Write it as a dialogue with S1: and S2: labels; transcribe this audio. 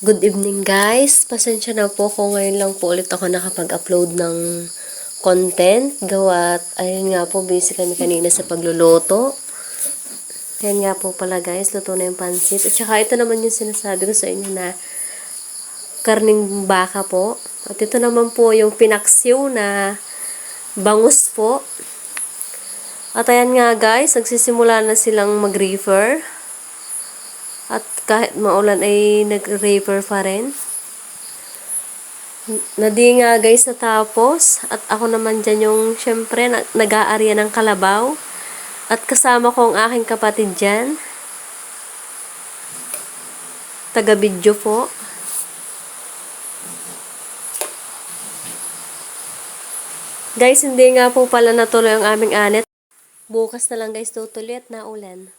S1: Good evening guys! Pasensya na po kung ngayon lang po ulit ako nakapag-upload ng content. Gawa't ayun nga po, busy kami kanina sa pagluluto. Ayan nga po pala guys, luto na yung pansit. At saka ito naman yung sinasabi ko sa inyo na karning baka po. At ito naman po yung pinaksiw na bangus po. At ayan nga guys, nagsisimula na silang mag-reefer. At kahit maulan ay nag-reaper pa rin. Nadi nga guys natapos. At ako naman dyan yung syempre nag-aarya ng kalabaw. At kasama ko ang aking kapatid dyan. Taga-video po. Guys, hindi nga po pala natuloy ang aming anet. Bukas na lang guys tutuloy at naulan.